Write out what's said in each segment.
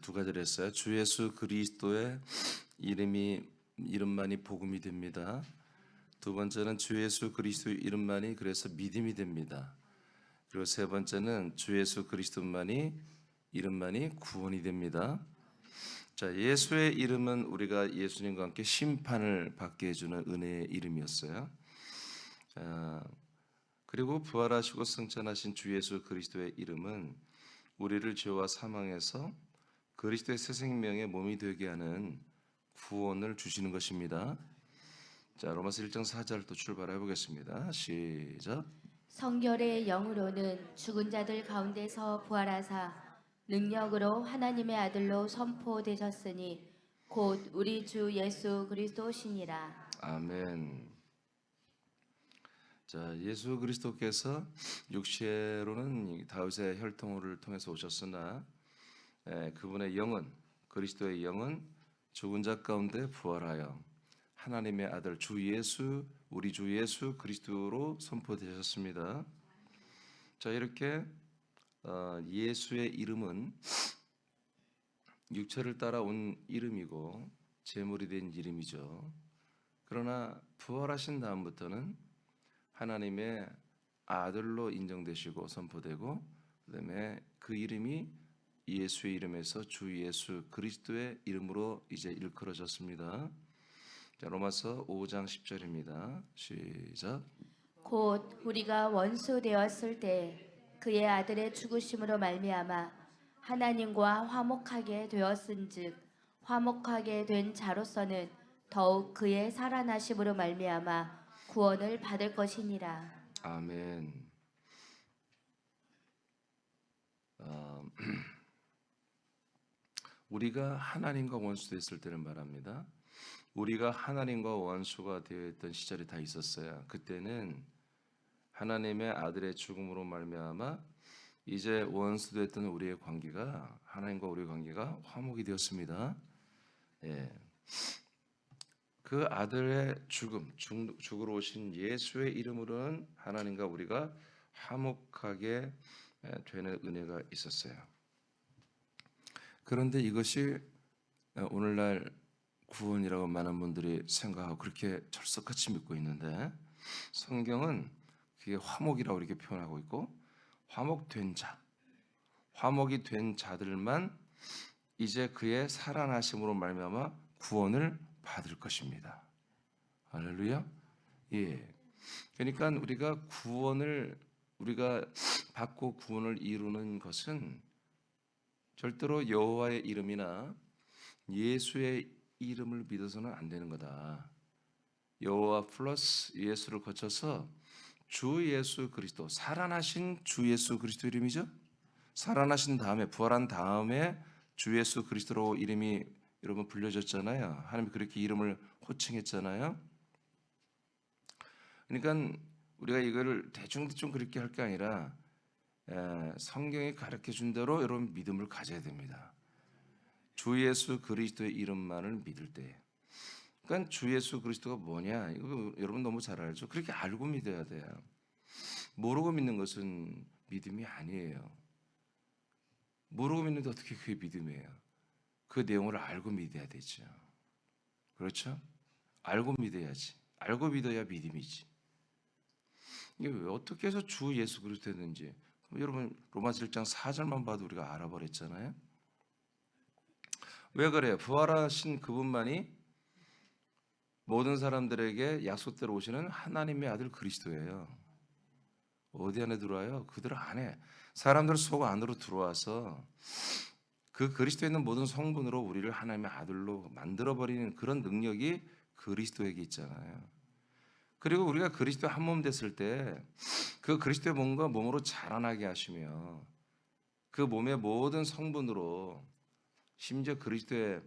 두 가지를 했어요. 주 예수 그리스도의 이름만이 복음이 됩니다. 두 번째는 주 예수 그리스도의 이름만이 그래서 믿음이 됩니다. 그리고 세 번째는 주 예수 그리스도만이 이름만이 구원이 됩니다. 자, 예수의 이름은 우리가 예수님과 함께 심판을 받게 해주는 은혜의 이름이었어요. 그리고 부활하시고 승천하신 주 예수 그리스도의 이름은 우리를 죄와 사망에서 그리스도의 새 생명의 몸이 되게 하는 구원을 주시는 것입니다. 자, 로마서 1장 4절부터 출발해 보겠습니다. 시작. 성결의 영으로는 죽은 자들 가운데서 부활하사 능력으로 하나님의 아들로 선포되셨으니 곧 우리 주 예수 그리스도시니라. 아멘. 자, 예수 그리스도께서 육체로는 다윗의 혈통을 통해서 오셨으나 그분의 영은, 그리스도의 영은 죽은 자 가운데 부활하여 하나님의 아들 우리 주 예수 그리스도로 선포되셨습니다. 자, 이렇게 예수의 이름은 육체를 따라온 이름이고 제물이 된 이름이죠. 그러나 부활하신 다음부터는 하나님의 아들로 인정되시고 선포되고, 그다음에 그 이름이 예수의 이름에서 주 예수 그리스도의 이름으로 이제 일컬어졌습니다. 자, 로마서 5장 10절입니다. 시작. 곧 우리가 원수 되었을 때 그의 아들의 죽으심으로 말미암아 하나님과 화목하게 되었은즉 화목하게 된 자로서는 더욱 그의 살아나심으로 말미암아 구원을 받을 것이니라. 아멘. 우리가 하나님과 원수 됐을 때를 말합니다. 우리가 하나님과 원수가 되어 있던 시절이 다 있었어요. 그때는 하나님의 아들의 죽음으로 말미암아 이제 원수 됐던 우리의 관계가, 하나님과 우리의 관계가 화목이 되었습니다. 예. 그 아들의 죽으러 오신 예수의 이름으로는 하나님과 우리가 화목하게 되는 은혜가 있었어요. 그런데 이것이 오늘날 구원이라고 많은 분들이 생각하고 그렇게 철석같이 믿고 있는데, 성경은 그게 화목이라고 이렇게 표현하고 있고, 화목이 된 자들만 이제 그의 살아나심으로 말미암아 구원을 받을 것입니다. 할렐루야. 예. 그러니까 우리가 받고 구원을 이루는 것은 절대로 여호와의 이름이나 예수의 이름을 믿어서는 안 되는 거다. 여호와 플러스 예수를 거쳐서 주 예수 그리스도, 살아나신 주 예수 그리스도 이름이죠. 살아나신 다음에, 부활한 다음에 주 예수 그리스도로 이름이 여러분 불려졌잖아요. 하나님이 그렇게 이름을 호칭했잖아요. 그러니까 우리가 이거를 대충 그렇게 할 게 아니라 성경이 가르쳐준 대로 여러분 믿음을 가져야 됩니다. 주 예수 그리스도의 이름만을 믿을 때. 그러니까 주 예수 그리스도가 뭐냐? 이거 여러분 너무 잘 알죠? 그렇게 알고 믿어야 돼요. 모르고 믿는 것은 믿음이 아니에요. 모르고 믿는데 어떻게 그게 믿음이에요? 그 내용을 알고 믿어야 되죠. 그렇죠? 알고 믿어야지. 알고 믿어야 믿음이지. 이게 어떻게 해서 주 예수 그리스도 됐는지 여러분 로마서 1장 4절만 봐도 우리가 알아버렸잖아요. 왜 그래요? 부활하신 그분만이 모든 사람들에게 약속대로 오시는 하나님의 아들 그리스도예요. 어디 안에 들어와요? 그들 안에. 사람들 속 안으로 들어와서 그 그리스도에 있는 모든 성분으로 우리를 하나님의 아들로 만들어버리는 그런 능력이 그리스도에게 있잖아요. 그리고 우리가 그리스도 한 몸 됐을 때 그 그리스도의 몸과 몸으로 자라나게 하시며 그 몸의 모든 성분으로 심지어 그리스도의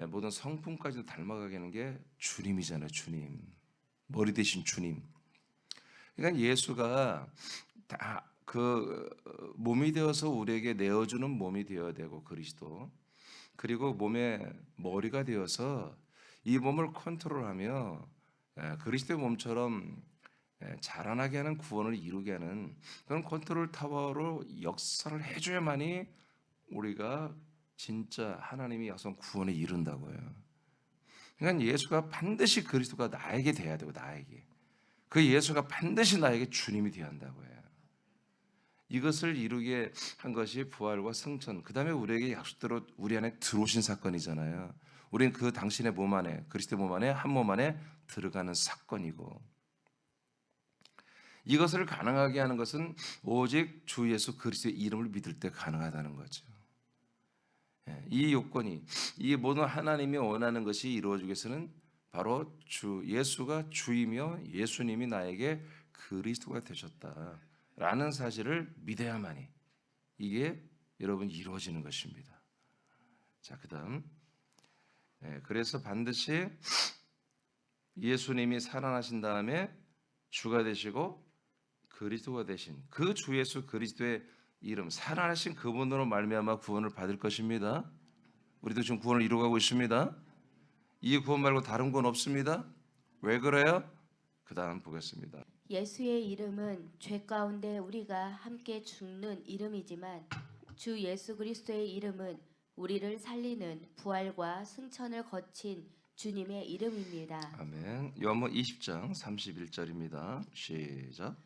모든 성품까지도 닮아가게 하는 게 주님이잖아요. 주님. 머리 대신 주님. 그러니까 예수가 다 그 몸이 되어서 우리에게 내어주는 몸이 되어야 되고, 그리스도. 그리고 몸의 머리가 되어서 이 몸을 컨트롤하며 그리스도의 몸처럼 자라나게 하는, 구원을 이루게 하는 그런 컨트롤 타워로 역사를 해줘야만이 우리가 진짜 하나님이 약속한 구원에 이른다고요. 그러니까 예수가 반드시 그리스도가 나에게 돼야 되고 나에게 그 예수가 반드시 나에게 주님이 되어야 한다고 해요. 이것을 이루게 한 것이 부활과 승천, 그 다음에 우리에게 약속대로 우리 안에 들어오신 사건이잖아요. 우리는 그 당신의 몸 안에, 그리스도의 몸 안에, 한 몸 안에 들어가는 사건이고, 이것을 가능하게 하는 것은 오직 주 예수 그리스도의 이름을 믿을 때 가능하다는 거죠. 이 요건이, 이 모든 하나님이 원하는 것이 이루어지기 위해서는 바로 주 예수가 주이며 예수님이 나에게 그리스도가 되셨다라는 사실을 믿어야만이 이게 여러분 이루어지는 것입니다. 자, 그다음 그래서 반드시 예수님이 살아나신 다음에 주가 되시고 그리스도가 되신 그 주 예수 그리스도의 이름, 살아나신 그분으로 말미암아 구원을 받을 것입니다. 우리도 지금 구원을 이루어가고 있습니다. 이 구원 말고 다른 구원 없습니다. 왜 그래요? 그 다음 보겠습니다. 예수의 이름은 죄 가운데 우리가 함께 죽는 이름이지만 주 예수 그리스도의 이름은 우리를 살리는 부활과 승천을 거친 주님의 이름입니다. 아멘. 요한복음 20장 31절입니다. 시작.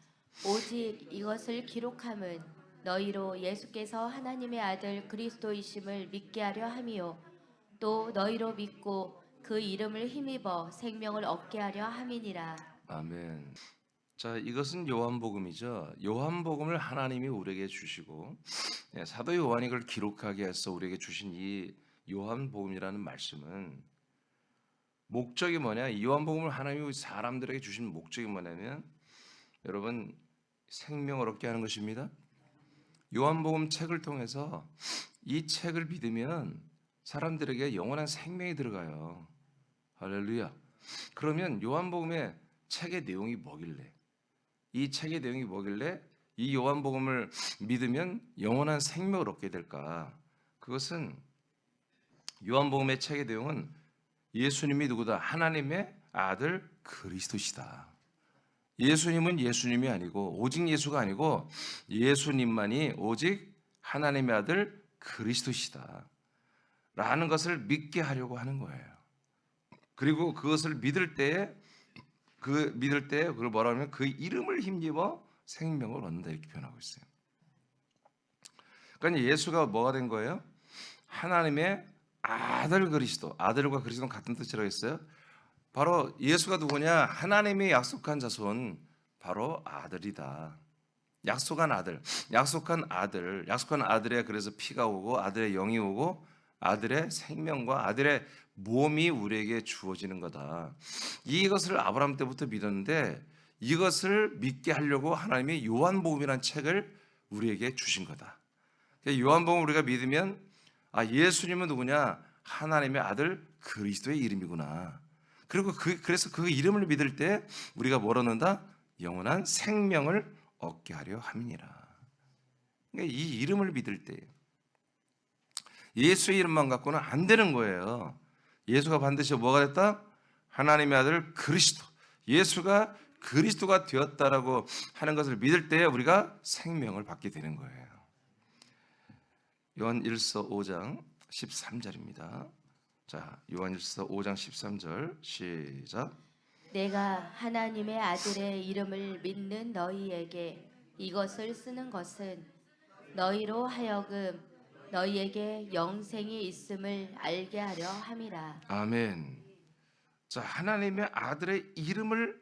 오직 이것을 기록함은 너희로 예수께서 하나님의 아들 그리스도이심을 믿게 하려 함이요 또 너희로 믿고 그 이름을 힘입어 생명을 얻게 하려 함이니라. 아멘. 자, 이것은 요한복음이죠. 요한복음을 하나님이 우리에게 주시고 사도 요한이 그걸 기록하게 해서 우리에게 주신 이 요한복음이라는 말씀은 목적이 뭐냐? 이 요한복음을 하나님이 사람들에게 주신 목적이 뭐냐면 여러분 생명을 얻게 하는 것입니다. 요한복음 책을 통해서 이 책을 믿으면 사람들에게 영원한 생명이 들어가요. 할렐루야. 그러면 요한복음의 책의 내용이 뭐길래? 이 책의 내용이 뭐길래 이 요한복음을 믿으면 영원한 생명을 얻게 될까? 그것은 요한복음의 책의 내용은 예수님이 누구다? 하나님의 아들 그리스도시다. 예수님은 예수님이 아니고 오직 예수가 아니고 예수님만이 오직 하나님의 아들 그리스도시다 라는 것을 믿게 하려고 하는 거예요. 그리고 그것을 믿을 때에 그걸 뭐라 하면 그 이름을 힘입어 생명을 얻는다 이렇게 표현하고 있어요. 그러니까 예수가 뭐가 된 거예요? 하나님의 아들 그리스도, 아들과 그리스도는 같은 뜻이라고 했어요. 바로 예수가 누구냐? 하나님이 약속한 자손, 바로 아들이다. 약속한 아들, 약속한 아들의 그래서 피가 오고 아들의 영이 오고 아들의 생명과 아들의 몸이 우리에게 주어지는 거다. 이것을 아브라함 때부터 믿었는데 이것을 믿게 하려고 하나님이 요한복음이라는 책을 우리에게 주신 거다. 요한복음 우리가 믿으면 예수님은 누구냐? 하나님의 아들 그리스도의 이름이구나. 그리고 그래서 그 이름을 믿을 때 우리가 뭘 얻는다? 영원한 생명을 얻게 하려 함이니라. 그러니까 이 이름을 믿을 때 예수의 이름만 갖고는 안 되는 거예요. 예수가 반드시 뭐가 됐다? 하나님의 아들 그리스도. 예수가 그리스도가 되었다라고 하는 것을 믿을 때 우리가 생명을 받게 되는 거예요. 요한일서 5장 13절입니다. 자, 요한일서 5장 13절 시작. 내가 하나님의 아들의 이름을 믿는 너희에게 이것을 쓰는 것은 너희로 하여금 너희에게 영생이 있음을 알게 하려 함이라. 아멘. 자, 하나님의 아들의 이름을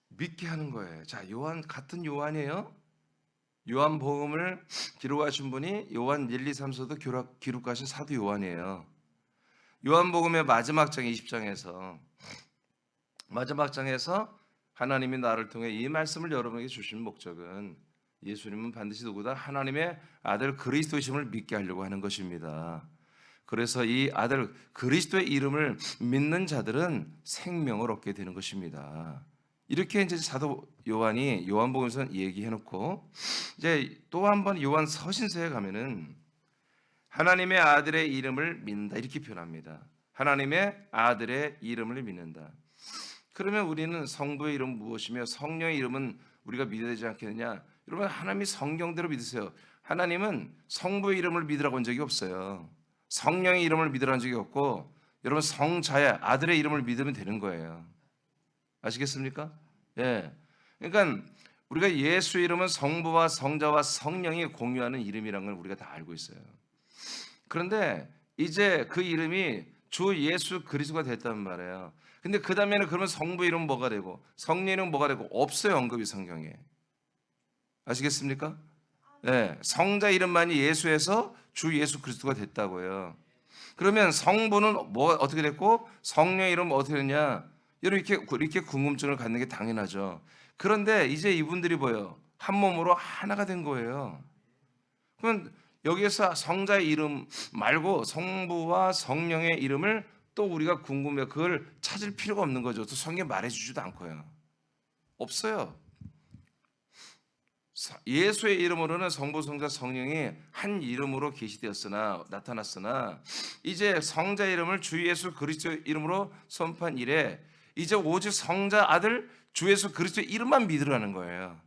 믿게 하는 거예요. 자, 요한 같은 요한이에요. 요한복음을 기록하신 분이 요한 1, 2, 3서도 기록하신 사도 요한이에요. 요한복음의 마지막 장 20장에서 마지막 장에서 하나님이 나를 통해 이 말씀을 여러분에게 주신 목적은 예수님은 반드시 누구다? 하나님의 아들 그리스도이심을 믿게 하려고 하는 것입니다. 그래서 이 아들 그리스도의 이름을 믿는 자들은 생명을 얻게 되는 것입니다. 이렇게 이제 사도 요한이 요한복음에서 얘기해 놓고 이제 또 한 번 요한 서신서에 가면은 하나님의 아들의 이름을 믿는다 이렇게 표현합니다. 하나님의 아들의 이름을 믿는다. 그러면 우리는 성부의 이름은 무엇이며 성령의 이름은 우리가 믿어야 되지 않겠느냐? 여러분 하나님이 성경대로 믿으세요. 하나님은 성부의 이름을 믿으라고 한 적이 없어요. 성령의 이름을 믿으라고 한 적이 없고, 여러분 성자의 아들의 이름을 믿으면 되는 거예요. 아시겠습니까? 예. 그러니까 우리가 예수 이름은 성부와 성자와 성령이 공유하는 이름이라는 걸 우리가 다 알고 있어요. 그런데 이제 그 이름이 주 예수 그리스도가 됐단 말이에요. 근데 그 다음에는 그러면 성부 이름은 뭐가 되고 성령 이름은 뭐가 되고 없어요, 언급이 성경에. 아시겠습니까? 네, 성자 이름만이 예수에서 주 예수 그리스도가 됐다고요. 그러면 성부는 뭐 어떻게 됐고 성령 이름은 어떻게 됐냐? 이렇게 궁금증을 갖는 게 당연하죠. 그런데 이제 이분들이 뭐예요? 한 몸으로 하나가 된 거예요. 그럼 여기에서 성자의 이름 말고 성부와 성령의 이름을 또 우리가 궁금해 그걸 찾을 필요가 없는 거죠. 또 성경에 말해주지도 않고요. 없어요. 예수의 이름으로는 성부, 성자, 성령이 한 이름으로 계시되었으나 나타났으나 이제 성자 이름을 주 예수 그리스도 이름으로 선포한 이래 이제 오직 성자 아들 주 예수 그리스도 이름만 믿으라는 거예요.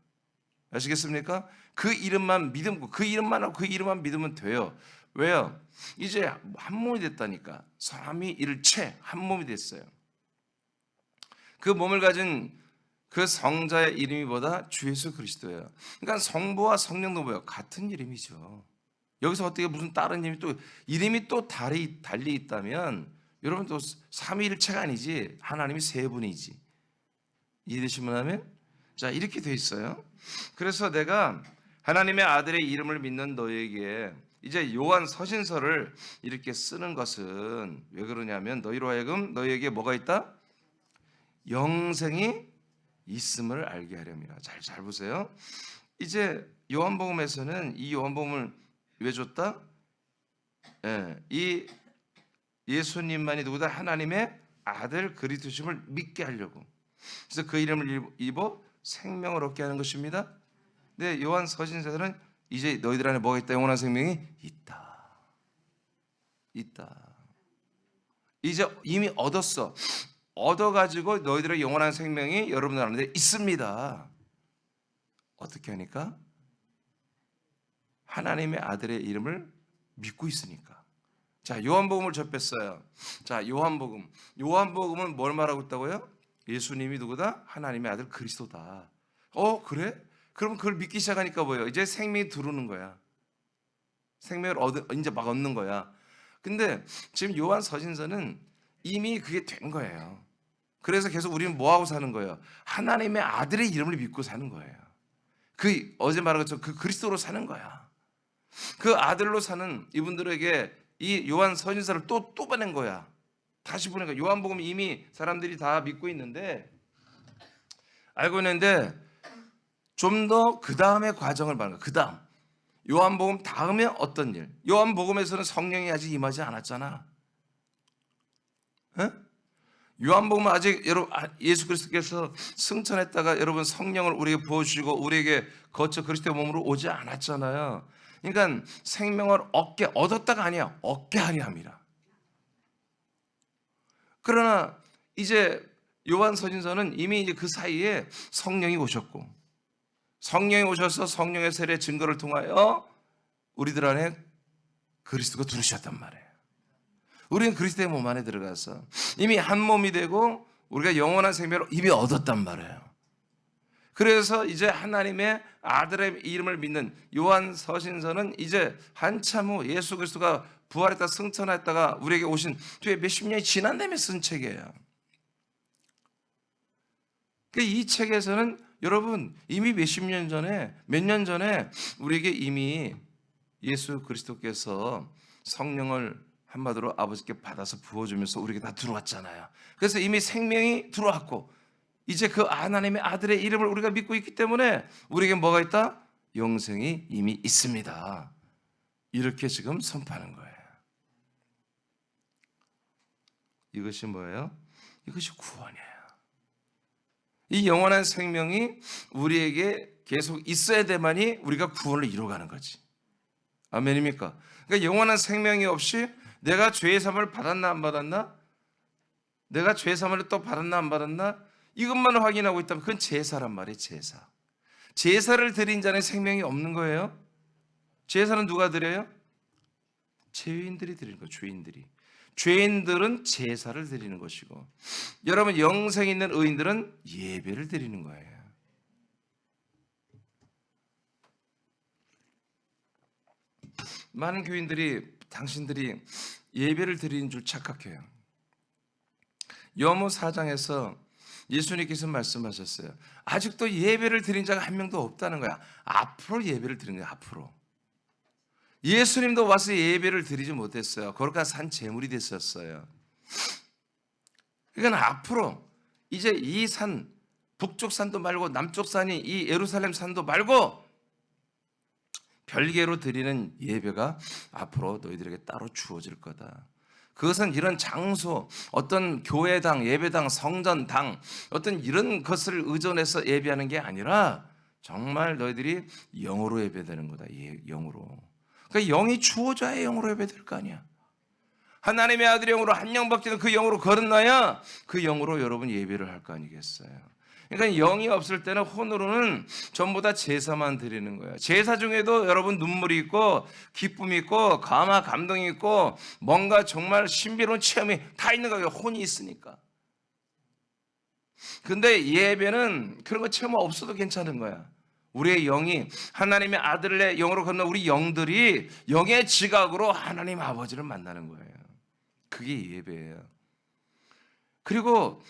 아시겠습니까? 그 이름만 믿으면 그 이름만 하고 그 이름만 믿으면 돼요. 왜요? 이제 한 몸이 됐다니까. 삼위일체 한 몸이 됐어요. 그 몸을 가진 그 성자의 이름이 뭐다? 주 예수 그리스도예요. 그러니까 성부와 성령도 뭐예요? 같은 이름이죠. 여기서 어떻게 무슨 다른 이름이 또 달리 있다면 여러분 또 삼위일체가 아니지 하나님이 세 분이지. 이해되시면 하면 자 이렇게 돼 있어요. 그래서 내가 하나님의 아들의 이름을 믿는 너에게 이제 요한 서신서를 이렇게 쓰는 것은 왜 그러냐면 너희로 하여금 너희에게 뭐가 있다? 영생이 있음을 알게 하렵니다. 잘 보세요. 이제 요한복음에서는 이 요한복음을 왜 줬다? 이 예수님만이 누구다? 하나님의 아들 그리스도심을 믿게 하려고. 그래서 그 이름을 입어 생명을 얻게 하는 것입니다. 네, 요한 서신서는 이제 너희들 안에 뭐가 있다? 영원한 생명이 있다. 이제 이미 얻었어. 얻어가지고 너희들의 영원한 생명이 여러분들 안에 있습니다. 어떻게 하니까? 하나님의 아들의 이름을 믿고 있으니까. 자, 요한복음을 접했어요. 자, 요한복음은 뭘 말하고 있다고요? 예수님이 누구다? 하나님의 아들 그리스도다. 그래? 그럼 그걸 믿기 시작하니까 뭐예요? 이제 생명이 들어오는 거야. 생명을 이제 막 얻는 거야. 근데 지금 요한 서신서는 이미 그게 된 거예요. 그래서 계속 우리는 뭐하고 사는 거예요? 하나님의 아들의 이름을 믿고 사는 거예요. 그 어제 말한 것처럼 그 그리스도로 사는 거야. 그 아들로 사는 이분들에게 이 요한 서신서를 또 보낸 거야. 다시 보니까 요한복음 이미 사람들이 다 믿고 있는데 알고 있는데 좀 더 그 다음의 과정을 말하는 거야. 그 다음 요한복음 다음에 어떤 일? 요한복음에서는 성령이 아직 임하지 않았잖아. 요한복음은 아직 예수 그리스도께서 승천했다가 여러분 성령을 우리에게 부어주시고 우리에게 거쳐 그리스도의 몸으로 오지 않았잖아요. 그러니까 생명을 얻었다가 아니야. 얻게 하려 합니다. 그러나 이제 요한 서신서는 이미 이제 그 사이에 성령이 오셨고 성령이 오셔서 성령의 세례 증거를 통하여 우리들 안에 그리스도가 들어오셨단 말이에요. 우리는 그리스도의 몸 안에 들어가서 이미 한 몸이 되고 우리가 영원한 생명을 이미 얻었단 말이에요. 그래서 이제 하나님의 아들의 이름을 믿는 요한 서신서는 이제 한참 후 예수 그리스도가 부활했다 승천했다가 우리에게 오신 뒤에 몇십 년이 지난 다음에 쓴 책이에요. 이 책에서는 여러분 이미 몇십 년 전에 몇 년 전에 우리에게 이미 예수 그리스도께서 성령을 한마디로 아버지께 받아서 부어주면서 우리에게 다 들어왔잖아요. 그래서 이미 생명이 들어왔고 이제 그 하나님의 아들의 이름을 우리가 믿고 있기 때문에 우리에게 뭐가 있다? 영생이 이미 있습니다. 이렇게 지금 선포하는 거예요. 이것이 뭐예요? 이것이 구원이에요. 이 영원한 생명이 우리에게 계속 있어야 돼만이 우리가 구원을 이루어가는 거지. 아멘입니까? 그러니까 영원한 생명이 없이 내가 죄의 사함을 받았나 안 받았나? 내가 죄의 사함을 또 받았나 안 받았나? 이것만 확인하고 있다면 그건 제사란 말이에요. 제사를 드린 자는 생명이 없는 거예요. 제사는 누가 드려요? 죄인들이 드리는 거예요. 죄인들이. 죄인들은 제사를 드리는 것이고, 여러분 영생 있는 의인들은 예배를 드리는 거예요. 많은 교인들이 당신들이 예배를 드리는 줄 착각해요. 요한복음 4장에서 예수님께서 말씀하셨어요. 아직도 예배를 드린 자가 한 명도 없다는 거야. 앞으로 예배를 드리는 거야. 앞으로. 예수님도 와서 예배를 드리지 못했어요. 거룩한 산 제물이 됐었어요. 그러니까 앞으로 이제 이 산, 북쪽 산도 말고 남쪽 산이 이 예루살렘 산도 말고 별개로 드리는 예배가 앞으로 너희들에게 따로 주어질 거다. 그것은 이런 장소, 어떤 교회당, 예배당, 성전당, 어떤 이런 것을 의존해서 예배하는 게 아니라 정말 너희들이 영으로 예배되는 거다. 영으로. 그러니까 영이 주어져야 영으로 예배될 거 아니야. 하나님의 아들의 영으로 한 영 받기는 그 영으로 거듭나야 그 영으로 여러분 예배를 할 거 아니겠어요. 그러니까 영이 없을 때는 혼으로는 전부 다 제사만 드리는 거예요. 제사 중에도 여러분 눈물이 있고 기쁨이 있고 감동이 있고 뭔가 정말 신비로운 체험이 다 있는 거예요. 혼이 있으니까. 근데 예배는 그런 거 체험 없어도 괜찮은 거야. 우리의 영이 하나님의 아들의 영으로 걷는 우리 영들이 영의 지각으로 하나님 아버지를 만나는 거예요. 그게 예배예요. 그리고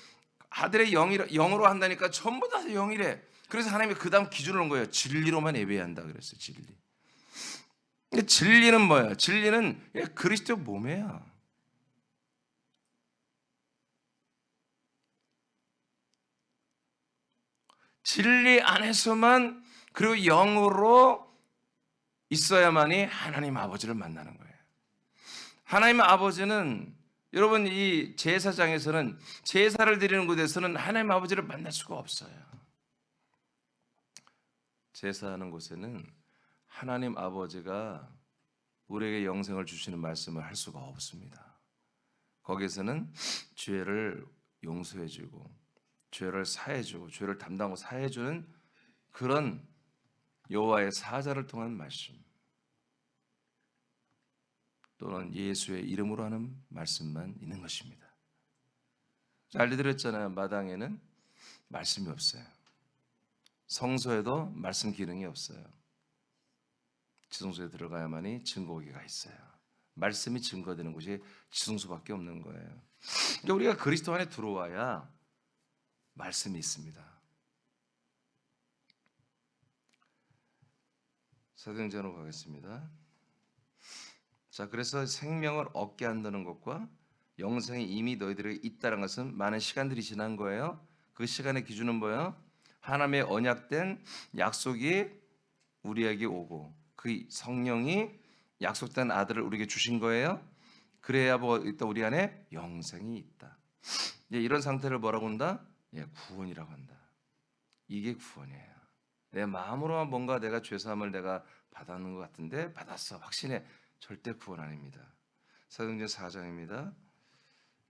아들의 영으로 한다니까 전부 다 영이래. 그래서 하나님이 그 다음 기준을 놓은 거예요. 진리로만 예배해야 한다 그랬어요. 진리. 진리는 뭐예요? 진리는 그리스도 몸이에요. 진리 안에서만 그리고 영으로 있어야만이 하나님 아버지를 만나는 거예요. 하나님 아버지는 여러분 이 제사장에서는 제사를 드리는 곳에서는 하나님 아버지를 만날 수가 없어요. 제사하는 곳에는 하나님 아버지가 우리에게 영생을 주시는 말씀을 할 수가 없습니다. 거기서는 죄를 용서해주고 죄를 사해주고 죄를 담당하고 사해주는 그런 여호와의 사자를 통한 말씀 또는 예수의 이름으로 하는 말씀만 있는 것입니다. 알려드렸잖아요. 마당에는 말씀이 없어요. 성소에도 말씀 기능이 없어요. 지성소에 들어가야만이 증거기가 있어요. 말씀이 증거되는 곳이 지성소밖에 없는 거예요. 그러니까 우리가 그리스도 안에 들어와야 말씀이 있습니다. 사도행전으로 가겠습니다. 자, 그래서 생명을 얻게 한다는 것과 영생이 이미 너희들에게 있다는 것은 많은 시간들이 지난 거예요. 그 시간의 기준은 뭐예요? 하나님의 언약된 약속이 우리에게 오고 그 성령이 약속된 아들을 우리에게 주신 거예요. 그래야 뭐 있다 우리 안에 영생이 있다. 이런 상태를 뭐라고 한다? 구원이라고 한다. 이게 구원이에요. 내 마음으로만 뭔가 내가 죄사함을 내가 받았는 것 같은데 받았어. 확신해. 절대 구원 아닙니다. 사도행전 4장입니다.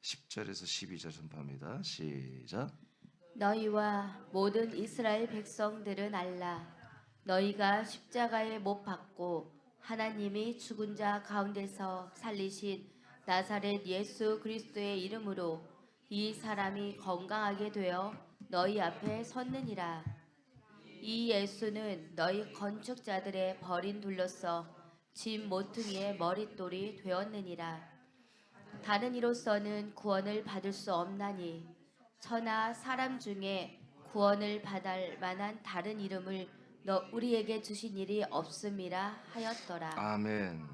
10절에서 12절 선포합니다. 시작. 너희와 모든 이스라엘 백성들은 알라. 너희가 십자가에 못 박고 하나님이 죽은 자 가운데서 살리신 나사렛 예수 그리스도의 이름으로 이 사람이 건강하게 되어 너희 앞에 섰느니라. 이 예수는 너희 건축자들의 버린 돌로서 짐 모퉁이의 머릿돌이 되었느니라. 다른 이로서는 구원을 받을 수 없나니 천하 사람 중에 구원을 받을 만한 다른 이름을 우리에게 주신 일이 없음이라 하였더라. 아멘.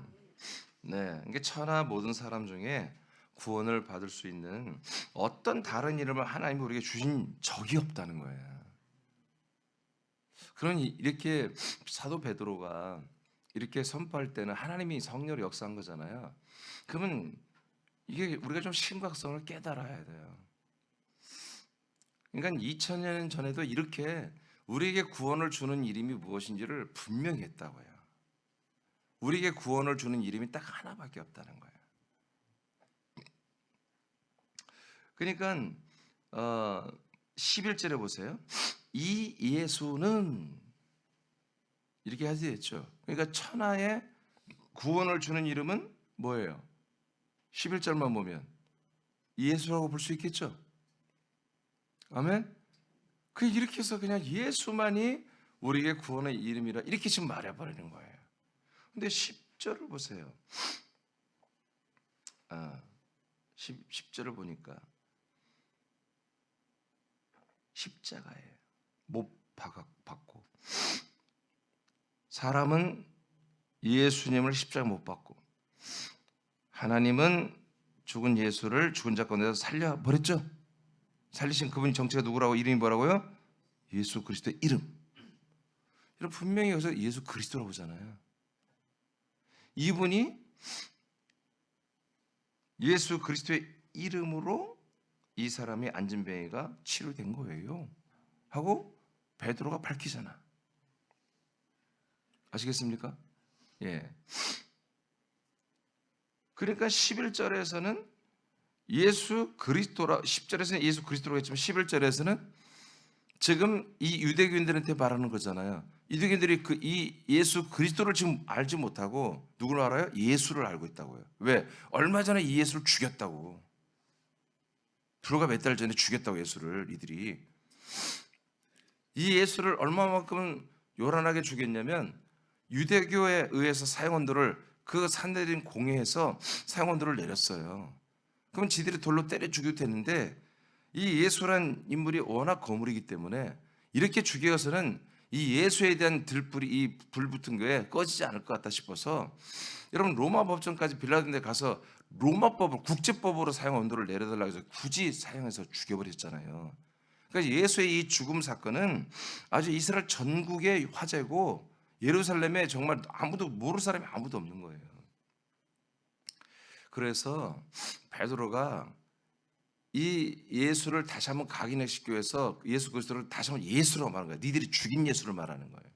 네, 이게 천하 모든 사람 중에 구원을 받을 수 있는 어떤 다른 이름을 하나님이 우리에게 주신 적이 없다는 거예요. 그러니 이렇게 사도 베드로가 이렇게 선포할 때는 하나님이 성령으로 역사한 거잖아요. 그러면 이게 우리가 좀 심각성을 깨달아야 돼요. 그러니까 2000년 전에도 이렇게 우리에게 구원을 주는 이름이 무엇인지를 분명히 했다고요. 우리에게 구원을 주는 이름이 딱 하나밖에 없다는 거예요. 그러니까 11절에 보세요. 이 예수는 이렇게 해야 되겠죠. 그러니까 천하에 구원을 주는 이름은 뭐예요? 11절만 보면 예수라고 볼 수 있겠죠. 아멘. 그 이렇게 해서 그냥 예수만이 우리에게 구원의 이름이라 이렇게 지금 말해버리는 거예요. 근데 10절을 보세요. 10절을 보니까 십자가예요. 못 박고 사람은 예수님을 십자가 못 박고 하나님은 죽은 예수를 죽은 자 가운데서 살려버렸죠. 살리신 그분이 정체가 누구라고 이름이 뭐라고요? 예수 그리스도의 이름. 여러분 분명히 여기서 예수 그리스도라고 하잖아요. 이분이 예수 그리스도의 이름으로 이 사람이 안진뱅이가 치료된 거예요 하고 베드로가 밝히잖아. 아시겠습니까? 예. 그러니까 11절에서는 예수 그리스도라 10절에서는 예수 그리스도라고 했지만 11절에서는 지금 이 유대교인들한테 말하는 거잖아요. 유대교인들이 이 예수 그리스도를 지금 알지 못하고 누구를 알아요? 예수를 알고 있다고요. 왜? 얼마 전에 이 예수를 죽였다고. 불과 몇 달 전에 죽였다고 예수를 이들이. 이 예수를 얼마만큼 요란하게 죽였냐면 유대교에 의해서 사형언도를 그 산헤드린 공회에서 사형언도를 내렸어요. 그럼 지들이 돌로 때려 죽여도 되는데 이 예수란 인물이 워낙 거물이기 때문에 이렇게 죽여서는 이 예수에 대한 들불이 이 불 붙은 거에 꺼지지 않을 것 같다 싶어서 여러분 로마 법정까지 빌라도인데 가서 로마법을 국제법으로 사형 언도를 내려달라고 해서 굳이 사형해서 죽여버렸잖아요. 그러니까 예수의 이 죽음 사건은 아주 이스라엘 전국의 화제고 예루살렘에 정말 아무도 모를 사람이 아무도 없는 거예요. 그래서 베드로가 이 예수를 다시 한번 각인시키기 위해서 예수 그리스도를 다시 한번 예수라고 말하는 거예요. 니들이 죽인 예수를 말하는 거예요.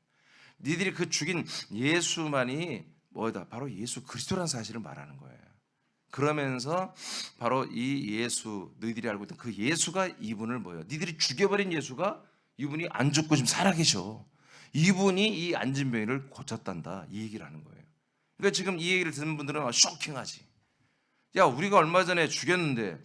니들이 그 죽인 예수만이 뭐다? 바로 예수 그리스도라는 사실을 말하는 거예요. 그러면서 바로 이 예수, 너희들이 알고 있던 그 예수가 이분을 뭐예요? 니들이 죽여버린 예수가 이분이 안 죽고 지금 살아계셔. 이분이 이 안진뱅이를 고쳤단다. 이 얘기를 하는 거예요. 그러니까 지금 이 얘기를 듣는 분들은 쇼킹하지. 야, 우리가 얼마 전에 죽였는데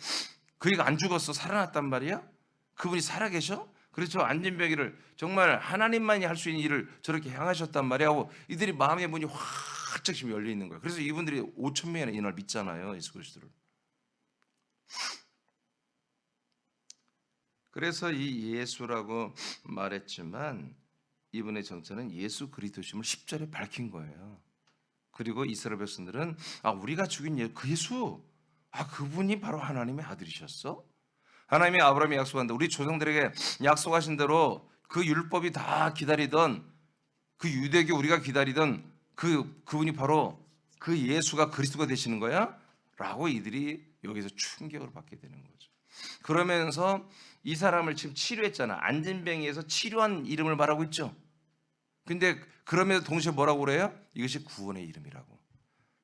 그이가 안 죽었어. 살아났단 말이야? 그분이 살아계셔? 그래서 안진뱅이를 정말 하나님만이 할 수 있는 일을 저렇게 향하셨단 말이야 하고 이들이 마음의 문이 활짝 지금 열려 있는 거야. 그래서 이분들이 5천 명이나 이날 믿잖아요. 예수 그리스도를. 그래서 이 예수라고 말했지만 이분의 정체는 예수 그리스도심을 10절에 밝힌 거예요. 그리고 이스라엘 백성들은 우리가 죽인 그 예수 그분이 바로 하나님의 아들이셨어? 하나님이 아브라함이 약속한다. 우리 조상들에게 약속하신 대로 그 율법이 다 기다리던 그 유대교 우리가 기다리던 그분이 바로 그 예수가 그리스도가 되시는 거야? 라고 이들이 여기서 충격을 받게 되는 거죠. 그러면서 이 사람을 지금 치료했잖아. 안진뱅이에서 치료한 이름을 말하고 있죠. 근데 그러면서 동시에 뭐라고 그래요? 이것이 구원의 이름이라고.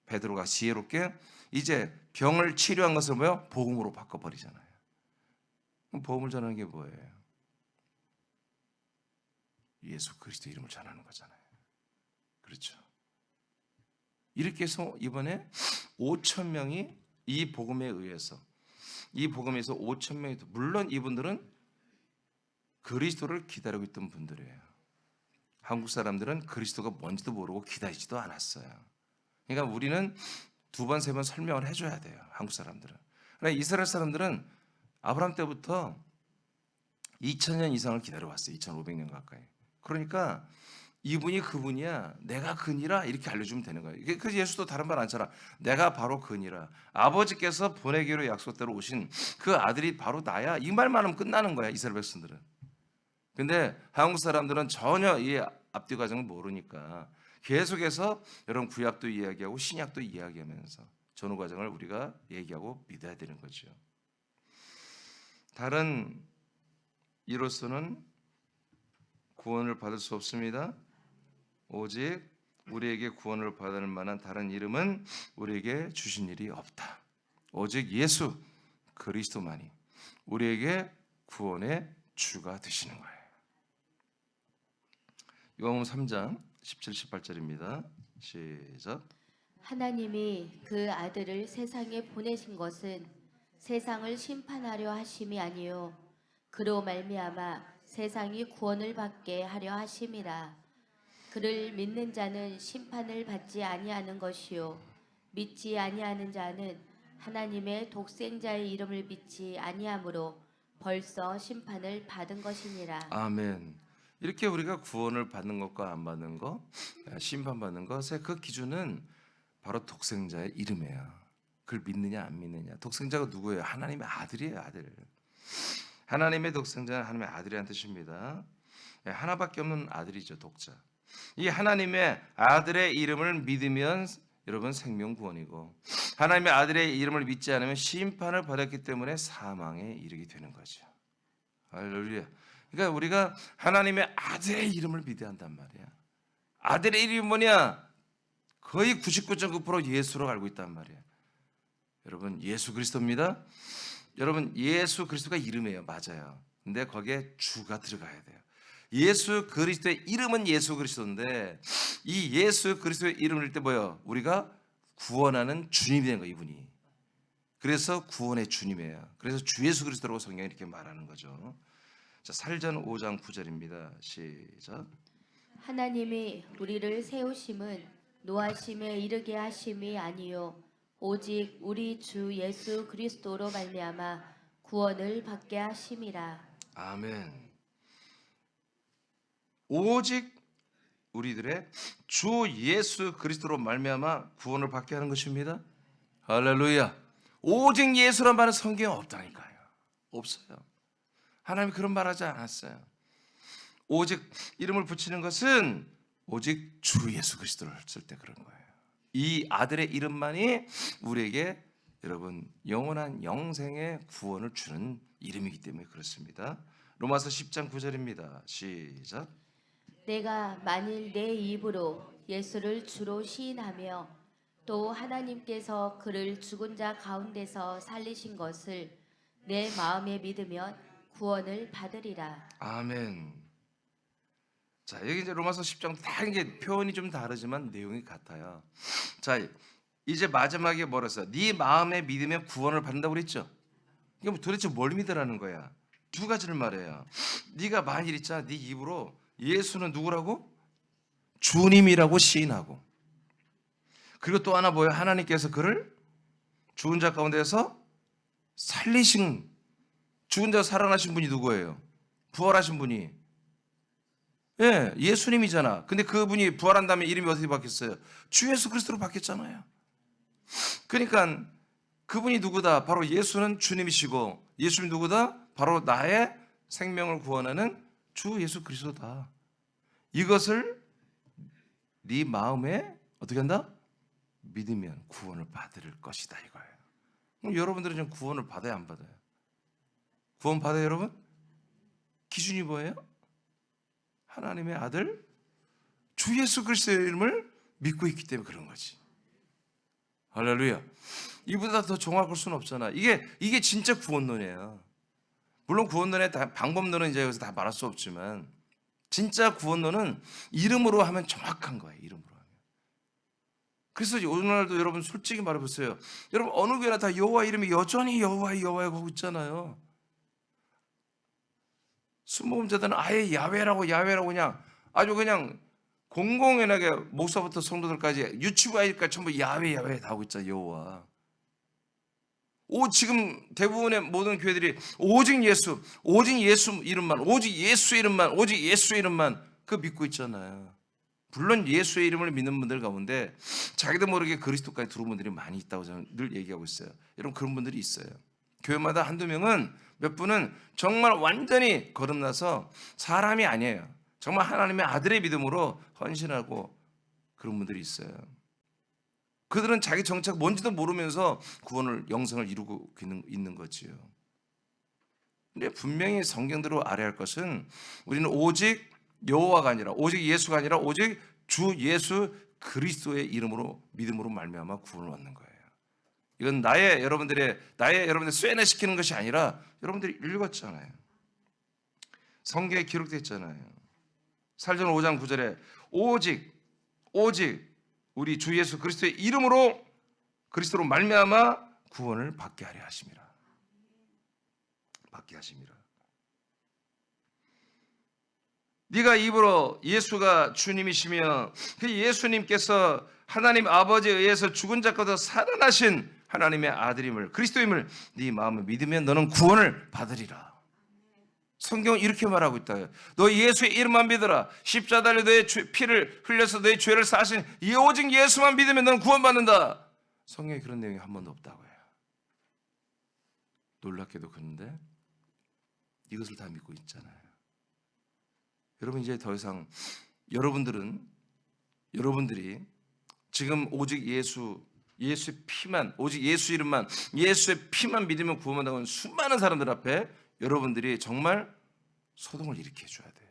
베드로가 지혜롭게 이제 병을 치료한 것을 뭐요? 복음으로 바꿔버리잖아요. 그럼 복음을 전하는 게 뭐예요? 예수 그리스도 이름을 전하는 거잖아요. 그렇죠. 이렇게 해서 이번에 5천 명이 이 복음에 의해서 이 복음에서 5천 명이 물론 이분들은 그리스도를 기다리고 있던 분들이에요. 한국 사람들은 그리스도가 뭔지도 모르고 기다리지도 않았어요. 그러니까 우리는 2번, 3번 설명을 해줘야 돼요. 한국 사람들은. 그러나 이스라엘 사람들은 아브라함 때부터 2000년 이상을 기다려왔어요. 2500년 가까이. 그러니까 이분이 그분이야. 내가 그니라 이렇게 알려주면 되는 거예요. 그래서 예수도 다른 말 않잖아. 내가 바로 그니라. 아버지께서 보내기로 약속대로 오신 그 아들이 바로 나야. 이 말만 하면 끝나는 거야. 이스라엘 백성들은. 근데 한국 사람들은 전혀 이 앞뒤 과정을 모르니까 계속해서 여러분 구약도 이야기하고 신약도 이야기하면서 전후 과정을 우리가 얘기하고 믿어야 되는 거죠. 다른 이로서는 구원을 받을 수 없습니다. 오직 우리에게 구원을 받을 만한 다른 이름은 우리에게 주신 일이 없다. 오직 예수 그리스도만이 우리에게 구원의 주가 되시는 거예요. 요한복음 3장 17, 18절입니다. 시작. 하나님이 그 아들을 세상에 보내신 것은 세상을 심판하려 하심이 아니요 그로 말미암아 세상이 구원을 받게 하려 하심이라. 그를 믿는 자는 심판을 받지 아니하는 것이요 믿지 아니하는 자는 하나님의 독생자의 이름을 믿지 아니하므로 벌써 심판을 받은 것이니라. 아멘. 이렇게 우리가 구원을 받는 것과 안 받는 것, 심판받는 것의 그 기준은 바로 독생자의 이름이에요. 그걸 믿느냐 안 믿느냐. 독생자가 누구예요? 하나님의 아들이에요, 아들. 하나님의 독생자는 하나님의 아들이라는 뜻입니다. 하나밖에 없는 아들이죠, 독자. 이 하나님의 아들의 이름을 믿으면 여러분 생명 구원이고, 하나님의 아들의 이름을 믿지 않으면 심판을 받았기 때문에 사망에 이르게 되는 거죠. 할렐루야. 그러니까 우리가 하나님의 아들의 이름을 믿어야 한단 말이야. 아들의 이름이 뭐냐? 거의 99.9% 예수로 알고 있단 말이에요. 여러분, 예수 그리스도입니다. 여러분, 예수 그리스도가 이름이에요. 맞아요. 근데 거기에 주가 들어가야 돼요. 예수 그리스도의 이름은 예수 그리스도인데, 이 예수 그리스도의 이름을 때 뭐예요? 우리가 구원하는 주님이 된 거예요, 이분이. 그래서 구원의 주님이에요. 그래서 주 예수 그리스도라고 성경이 이렇게 말하는 거죠. 자, 살전 5장 9절입니다. 시작. 하나님이 우리를 세우심은 노하심에 이르게 하심이 아니요 오직 우리 주 예수 그리스도로 말미암아 구원을 받게 하심이라. 아멘. 오직 우리들의 주 예수 그리스도로 말미암아 구원을 받게 하는 것입니다. 할렐루야. 오직 예수란 말은 성경에 없다니까요. 없어요. 하나님이 그런 말 하지 않았어요. 오직 이름을 붙이는 것은 오직 주 예수 그리스도를 쓸 때 그런 거예요. 이 아들의 이름만이 우리에게 여러분 영원한 영생의 구원을 주는 이름이기 때문에 그렇습니다. 로마서 10장 9절입니다. 시작. 내가 만일 내 입으로 예수를 주로 시인하며 또 하나님께서 그를 죽은 자 가운데서 살리신 것을 내 마음에 믿으면 구원을 받으리라. 아멘. 자, 여기 이제 로마서 10장 다 이게 표현이 좀 다르지만 내용이 같아요. 자, 이제 마지막에 뭐라 했어요? 네 마음에 믿으면 구원을 받는다고 그랬죠? 이게 도대체 뭘 믿으라는 거야? 두 가지를 말해요. 네가 만일 있잖아, 네 입으로 예수는 누구라고? 주님이라고 시인하고, 그리고 또 하나 뭐예요? 하나님께서 그를 죽은 자 가운데서 살리신, 죽은 자 살아나신 분이 누구예요? 부활하신 분이 예수님이잖아. 근데 그분이 부활한 다음에 이름이 어떻게 바뀌었어요? 주 예수 그리스도로 바뀌었잖아요. 그러니까 그분이 누구다? 바로 예수는 주님이시고, 예수님 누구다? 바로 나의 생명을 구원하는 주 예수 그리스도다. 이것을 네 마음에 어떻게 한다? 믿으면 구원을 받을 것이다 이거예요. 그럼 여러분들은 좀 구원을 받아야 안 받아요? 구원 받아요 여러분? 기준이 뭐예요? 하나님의 아들 주 예수 그리스도의 이름을 믿고 있기 때문에 그런 거지. 할렐루야. 이보다 더 정확할 수는 없잖아. 이게 진짜 구원론이에요. 물론 구원론의 방법론은 이제 여기서 다 말할 수 없지만, 진짜 구원론은 이름으로 하면 정확한 거예요. 이름으로 하면. 그래서 오늘날도 여러분 솔직히 말해보세요. 여러분 어느 교회나 다 여호와 이름이 여전히 여호와라고 하고 있잖아요. 순복음자들은 아예 야훼라고 그냥 아주 그냥 공공연하게 목사부터 성도들까지 유치부 아이들까지 전부 야훼 다 하고 있잖아요. 여호와. 지금 대부분의 모든 교회들이 오직 예수 이름만, 오직 예수 이름만 그거 믿고 있잖아요. 물론 예수의 이름을 믿는 분들 가운데 자기도 모르게 그리스도까지 들어온 분들이 많이 있다고 저는 늘 얘기하고 있어요. 여러분 그런 분들이 있어요. 교회마다 한두 명은, 몇 분은 정말 완전히 거듭나서 사람이 아니에요. 정말 하나님의 아들의 믿음으로 헌신하고 그런 분들이 있어요. 그들은 자기 정체가 뭔지도 모르면서 구원을, 영생을 이루고 있는 거지요. 근데 분명히 성경대로 알아야 할 것은, 우리는 오직 여호와가 아니라, 오직 예수가 아니라 오직 주 예수 그리스도의 이름으로, 믿음으로 말미암아 구원을 얻는 거예요. 이건 나의 여러분들 쇠뇌시키는 것이 아니라 여러분들이 읽었잖아요. 성경에 기록되어 있잖아요. 살전 5장 9절에 오직 우리 주 예수 그리스도의 이름으로 그리스도로 말미암아 구원을 받게 하려 하심이라. 받게 하심이라. 네가 입으로 예수가 주님이시며 그 예수님께서 하나님 아버지에 의해서 죽은 자 가운데 살아나신 하나님의 아들임을 그리스도임을 네 마음에 믿으면 너는 구원을 받으리라. 성경은 이렇게 말하고 있다. 너 예수의 이름만 믿어라. 십자가 달려 너의 피를 흘려서 너의 죄를 사신 이 오직 예수만 믿으면 너는 구원받는다. 성경에 그런 내용이 한 번도 없다고 해요. 놀랍게도 그런데 이것을 다 믿고 있잖아요. 여러분 이제 더 이상 여러분들이 지금 오직 예수의 피만, 오직 예수 이름만, 예수의 피만 믿으면 구원한다고 하는 수많은 사람들 앞에 여러분들이 정말 소동을 일으켜 줘야 돼요.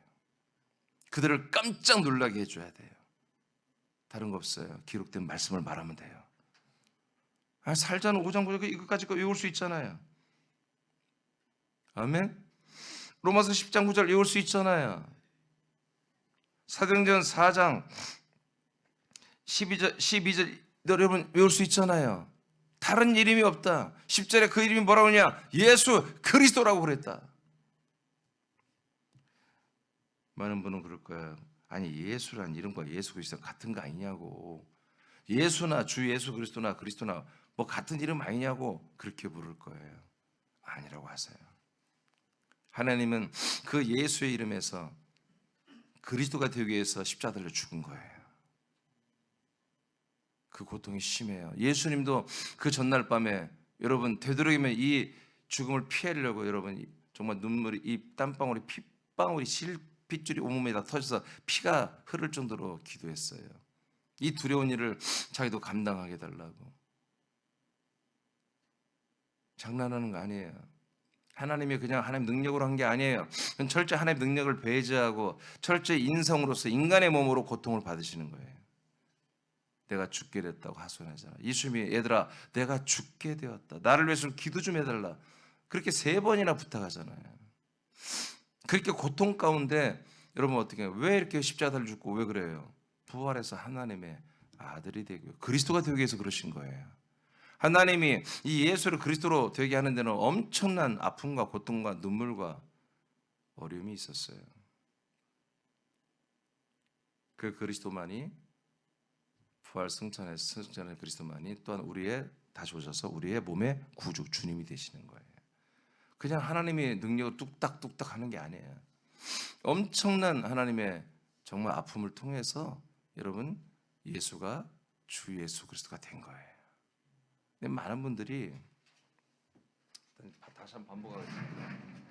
그들을 깜짝 놀라게 해줘야 돼요. 다른 거 없어요. 기록된 말씀을 말하면 돼요. 살자는 5장 9절 이것까지 외울 수 있잖아요. 아멘. 로마서 10장 9절 외울 수 있잖아요. 사도행전 4장 12절 여러분 외울 수 있잖아요. 다른 이름이 없다. 10절에 그 이름이 뭐라고 하냐? 예수 그리스도라고 그랬다. 많은 분은 그럴 거예요. 아니 예수란 이름과 예수 그리스도 같은 거 아니냐고. 예수나 주 예수 그리스도나 뭐 같은 이름 아니냐고 그렇게 부를 거예요. 아니라고 하세요. 하나님은 그 예수의 이름에서 그리스도가 되기 위해서 십자가 달려 죽은 거예요. 그 고통이 심해요. 예수님도 그 전날 밤에 여러분 되도록이면 이 죽음을 피하려고 여러분 정말 눈물이 이 땀방울이 핏방울이 실핏줄이 온몸에 다 터져서 피가 흐를 정도로 기도했어요. 이 두려운 일을 자기도 감당하게 해달라고. 장난하는 거 아니에요. 하나님이 그냥 하나님 능력으로 한 게 아니에요. 그건 철저히 하나님 능력을 배제하고 철저히 인성으로서 인간의 몸으로 고통을 받으시는 거예요. 내가 죽게 됐다고 하소연하잖아. 예수님이 얘들아 내가 죽게 되었다. 나를 위해서 기도 좀 해달라. 그렇게 3번이나 부탁하잖아요. 그렇게 고통 가운데 여러분 어떻게 해요? 왜 이렇게 십자가 달려 죽고 왜 그래요? 부활해서 하나님의 아들이 되고 그리스도가 되기 위해서 그러신 거예요. 하나님이 이 예수를 그리스도로 되게 하는 데는 엄청난 아픔과 고통과 눈물과 어려움이 있었어요. 그 그리스도만이 부활 승천의 그리스도만이 또한 우리의 다시 오셔서 우리의 몸의 구주 주님이 되시는 거예요. 그냥 하나님의 능력을 뚝딱뚝딱 하는 게 아니에요. 엄청난 하나님의 정말 아픔을 통해서 여러분 예수가 주 예수 그리스도가 된 거예요. 근데 많은 분들이 다시 한번 반복하겠습니다.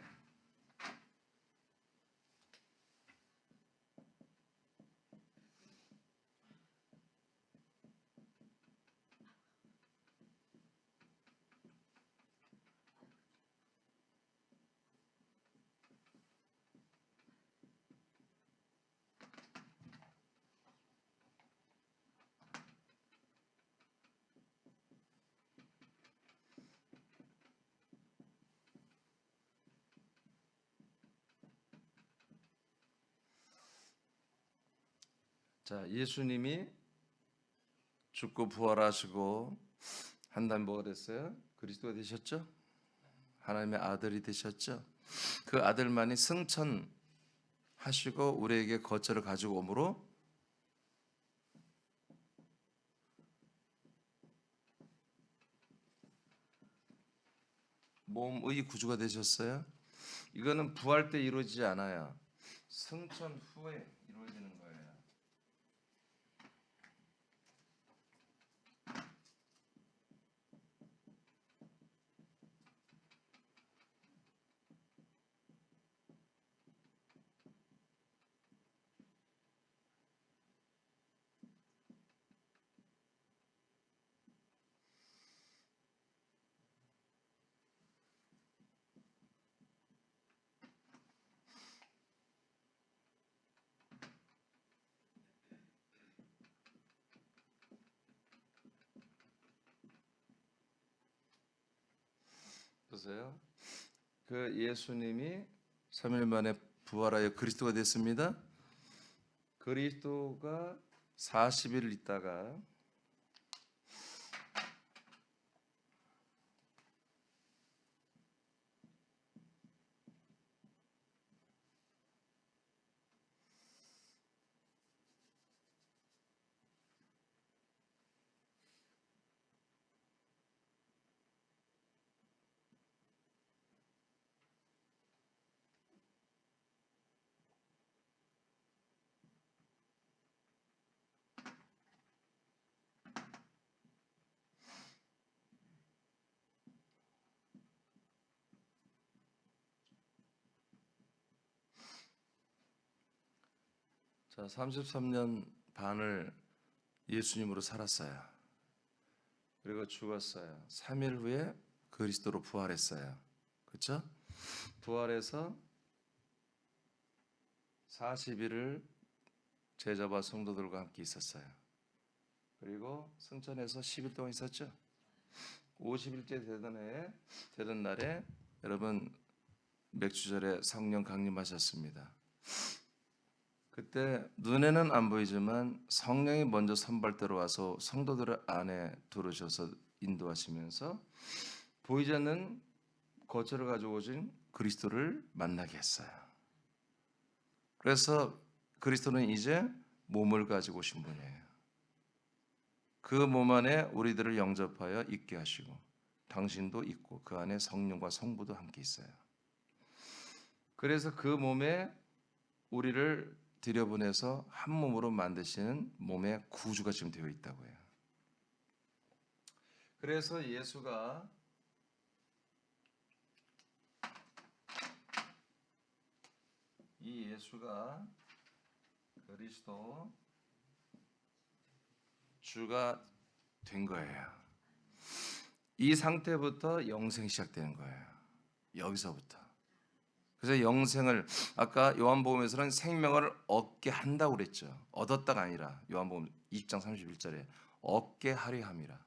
자, 예수님이 죽고 부활하시고 한 다음에 뭐가 됐어요? 그리스도가 되셨죠? 하나님의 아들이 되셨죠? 그 아들만이 승천하시고 우리에게 거처를 가지고 오므로 몸의 구주가 되셨어요. 이거는 부활 때 이루어지지 않아요. 승천 후에 이루어지는 거예요. 보세요. 그 예수님이 3일 만에 부활하여 그리스도가 됐습니다. 그리스도가 40일 있다가 자, 33년 반을 예수님으로 살았어요. 그리고 죽었어요. 3일 후에 그리스도로 부활했어요. 그렇죠? 부활해서 40일을 제자와 성도들과 함께 있었어요. 그리고 승천해서 10일 동안 있었죠. 50일째 되던 날에 여러분 맥주절에 성령 강림하셨습니다. 그때 눈에는 안 보이지만 성령이 먼저 선발대로 와서 성도들 안에 들어오셔서 인도하시면서 보이지 않는 거처를 가지고 오신 그리스도를 만나게 했어요. 그래서 그리스도는 이제 몸을 가지고 오신 분이에요. 그 몸 안에 우리들을 영접하여 있게 하시고 당신도 있고 그 안에 성령과 성부도 함께 있어요. 그래서 그 몸에 우리를 들여보내서 한 몸으로 만드시는 몸의 구주가 지금 되어 있다고 해요. 그래서 예수가 그리스도 주가 된 거예요. 이 상태부터 영생이 시작되는 거예요. 여기서부터. 그래서 영생을 아까 요한복음에서는 생명을 얻게 한다고 그랬죠. 얻었다가 아니라 요한복음 20장 31절에 얻게 하려 함이라.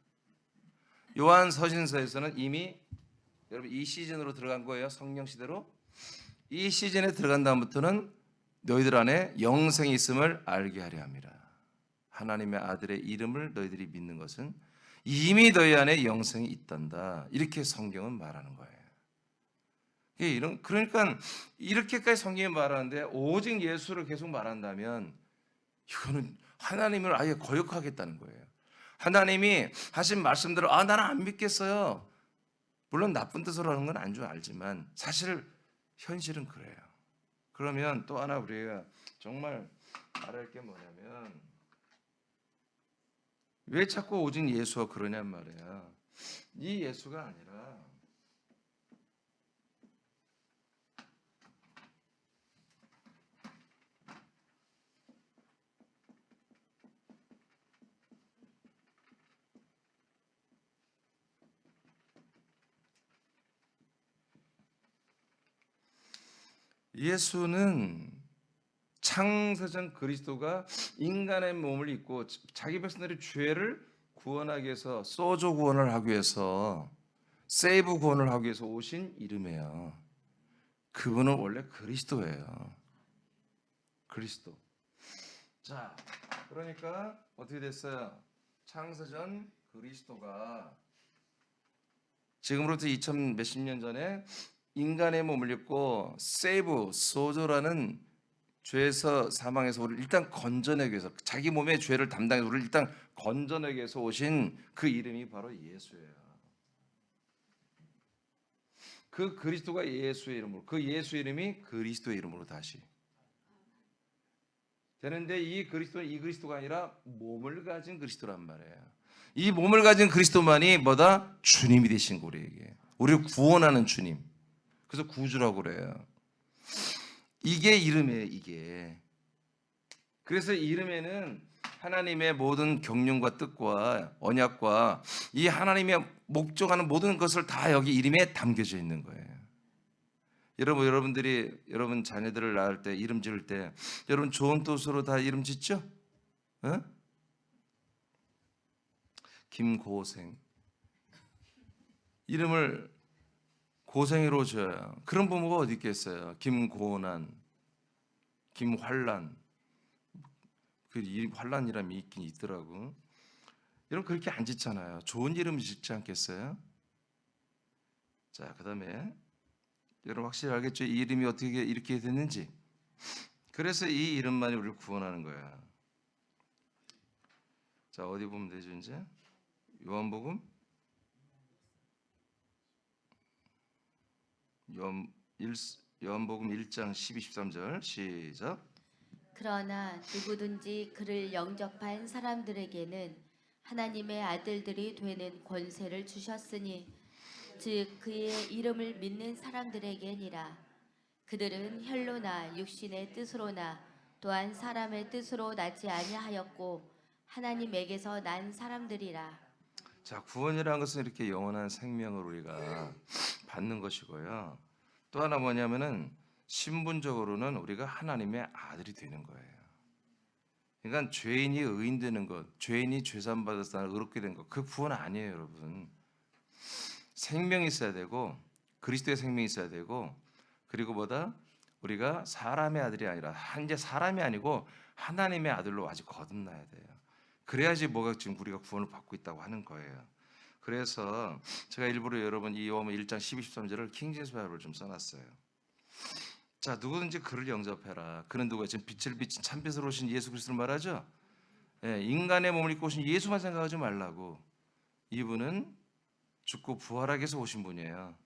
요한 서신서에서는 이미 여러분 이 시즌으로 들어간 거예요. 성령 시대로. 이 시즌에 들어간 다음부터는 너희들 안에 영생이 있음을 알게 하려 함이라. 하나님의 아들의 이름을 너희들이 믿는 것은 이미 너희 안에 영생이 있단다. 이렇게 성경은 말하는 거예요. 그러니까 이렇게까지 성경이 말하는데 오직 예수를 계속 말한다면 이거는 하나님을 아예 거역하겠다는 거예요. 하나님이 하신 말씀대로 나는 안 믿겠어요. 물론 나쁜 뜻으로 하는 건 안 줄 알지만 사실 현실은 그래요. 그러면 또 하나 우리가 정말 알아야 할 게 뭐냐면 왜 자꾸 오직 예수가 그러냔 말이야. 이 예수가 아니라 예수는 창세전 그리스도가 인간의 몸을 입고 자기 백성들의 죄를 구원하기 위해서 소조 구원을 하기 위해서 세이브 구원을 하기 위해서 오신 이름이에요. 그분은 원래 그리스도예요. 그리스도. 자, 그러니까 어떻게 됐어요? 창세전 그리스도가 지금으로부터 2000 몇십 년 전에 인간의 몸을 입고 세이브 소조라는 죄에서 사망해서 우리를 일단 건져내기 위해서 자기 몸의 죄를 담당해서 우리를 일단 건져내기 위해서 오신 그 이름이 바로 예수예요. 그 그리스도가 예수의 이름으로 그 예수 이름이 그리스도의 이름으로 다시 되는데 이 그리스도는 이 그리스도가 아니라 몸을 가진 그리스도란 말이에요. 이 몸을 가진 그리스도만이 뭐다? 주님이 되신 거 우리에게. 우리를 구원하는 주님. 그래서 구주라고 그래요. 이게 이름이에요, 이게. 그래서 이 이름에는 하나님의 모든 경륜과 뜻과 언약과 이 하나님의 목적하는 모든 것을 다 여기 이름에 담겨져 있는 거예요. 여러분들이 여러분 자녀들을 낳을 때 이름 지을 때 여러분 좋은 뜻으로 다 이름 짓죠? 어? 김고생 이름을 고생이로 지어요. 그런 부모가 어디 있겠어요? 김고난, 김환란, 그 환란이람이 있긴 있더라고. 여러분 그렇게 안 짓잖아요. 좋은 이름 짓지 않겠어요? 자, 그다음에 여러분 확실히 알겠죠? 이 이름이 어떻게 이렇게 됐는지. 그래서 이 이름만이 우리를 구원하는 거야. 자, 어디 보면 되죠, 이제? 요한복음 요한복음 1장 12, 13절 시작. 그러나 누구든지 그를 영접한 사람들에게는 하나님의 아들들이 되는 권세를 주셨으니 즉 그의 이름을 믿는 사람들에게니라. 그들은 혈로나 육신의 뜻으로나 또한 사람의 뜻으로 나지 아니하였고 하나님에게서 난 사람들이라. 자, 구원이라는 것은 이렇게 영원한 생명을 우리가 받는 것이고요. 또 하나 뭐냐면은 신분적으로는 우리가 하나님의 아들이 되는 거예요. 그러니까 죄인이 의인 되는 것, 죄인이 죄산 받아서 의롭게 된 것, 그 구원 아니에요, 여러분. 생명이 있어야 되고 그리스도의 생명이 있어야 되고 그리고 뭐다? 우리가 사람의 아들이 아니라 이제 사람이 아니고 하나님의 아들로 아직 거듭나야 돼요. 그래야지 뭐가 지금 우리가 구원을 받고 있다고 하는 거예요. 그래서 제가 일부러 여러분 이 요한복음 1장 12, 13절을 킹제임스 바이블을 좀 써놨어요. 자, 누구든지 그를 영접해라. 그는 누구예요? 지금 빛을 비친 참빛으로 오신 예수 그리스도를 말하죠. 예, 인간의 몸을 입고 오신 예수만 생각하지 말라고. 이분은 죽고 부활하기 위해서 오신 분이에요.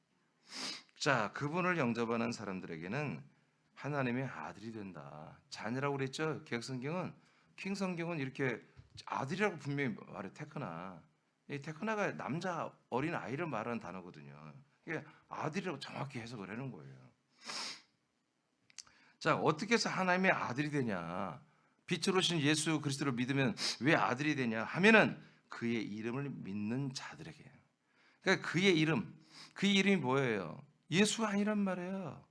자, 그분을 영접하는 사람들에게는 하나님의 아들이 된다. 자녀라고 그랬죠. 개혁성경은 킹성경은 이렇게 아들이라고 분명히 말해. 테크나. 이 테크나가 남자 어린 아이를 말하는 단어거든요. 이게 아들이라고 정확히 해석을 하는 거예요. 자, 어떻게 해서 하나님의 아들이 되냐? 빛으로 오신 예수 그리스도를 믿으면 왜 아들이 되냐 하면은 그의 이름을 믿는 자들에게. 그러니까 그의 이름이 뭐예요? 예수가 아니란 말이에요.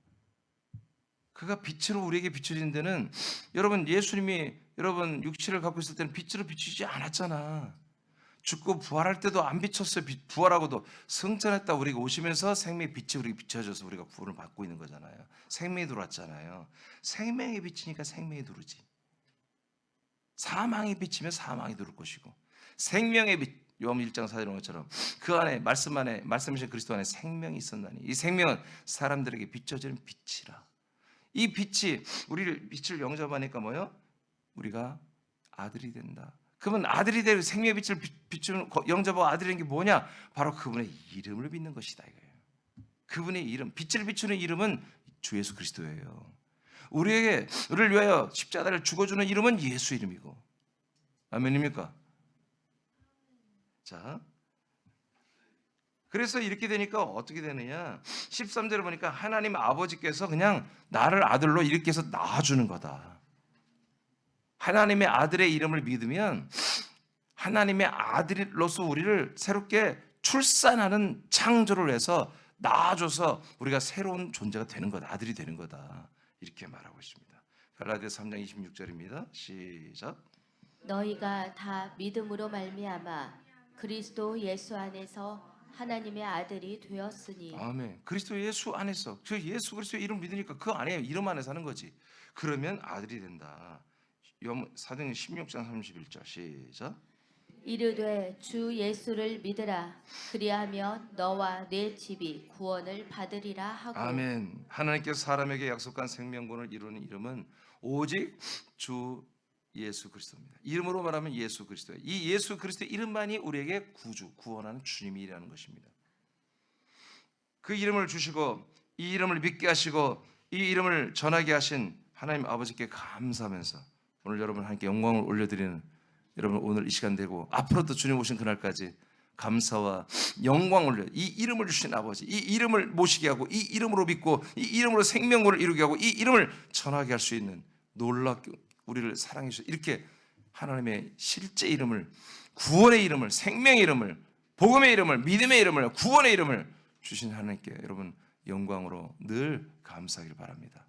그가 빛으로 우리에게 비춰진 데는 여러분 예수님이 여러분 육체를 갖고 있을 때는 빛으로 비추지 않았잖아. 죽고 부활할 때도 안 비쳤어요. 부활하고도 승천했다 우리가 오시면서 생명의 빛이 우리에게 비춰져서 우리가 구원을 받고 있는 거잖아요. 생명이 들어왔잖아요. 생명이 비치니까 생명이 들어오지. 사망이 비치면 사망이 들어올 것이고 생명의 빛 요한복음 1장 4절인 것처럼 그 안에 말씀이신 그리스도 안에 생명이 있었나니 이 생명은 사람들에게 비춰지는 빛이라. 이 빛이 우리를 빛을 영접하니까 뭐요? 우리가 아들이 된다. 그러면 아들이 되고 생명의 빛을 비추는 영접하고 아들이 된 게 뭐냐? 바로 그분의 이름을 믿는 것이다 이거예요. 그분의 이름, 빛을 비추는 이름은 주 예수 그리스도예요. 우리를 위하여 십자가를 죽어주는 이름은 예수 이름이고. 아멘입니까? 자, 그래서 이렇게 되니까 어떻게 되느냐? 13절을 보니까 하나님 아버지께서 그냥 나를 아들로 이렇게 해서 낳아주는 거다. 하나님의 아들의 이름을 믿으면 하나님의 아들로서 우리를 새롭게 출산하는 창조를 해서 낳아줘서 우리가 새로운 존재가 되는 거다. 아들이 되는 거다. 이렇게 말하고 있습니다. 갈라디아서 3장 26절입니다. 시작. 너희가 다 믿음으로 말미암아 그리스도 예수 안에서 하나님의 아들이 되었으니. 아멘. 그리스도 예수 안에서 그 예수 그리스도의 이름 믿으니까 그 안에 이름 안에 사는 거지. 그러면 아들이 된다. 사도행전 16장 31절 시작. 이르되 주 예수를 믿으라. 그리하면 너와 네 집이 구원을 받으리라 하고. 아멘. 하나님께서 사람에게 약속한 생명권을 이루는 이름은 오직 주 예수 그리스도입니다. 이름으로 말하면 예수 그리스도예요. 이 예수 그리스도의 이름만이 우리에게 구원하는 주님이라는 것입니다. 그 이름을 주시고 이 이름을 믿게 하시고 이 이름을 전하게 하신 하나님 아버지께 감사하면서 오늘 여러분 하나님께 영광을 올려드리는 여러분 오늘 이 시간 되고 앞으로도 주님 오신 그날까지 감사와 영광을 올려 이 이름을 주신 아버지 이 이름을 모시게 하고 이 이름으로 믿고 이 이름으로 생명을 이루게 하고 이 이름을 전하게 할 수 있는 놀랍게 우리를 사랑해 주셔서 이렇게 하나님의 실제 이름을 구원의 이름을 생명의 이름을 복음의 이름을 믿음의 이름을 구원의 이름을 주신 하나님께 여러분 영광으로 늘 감사하길 바랍니다.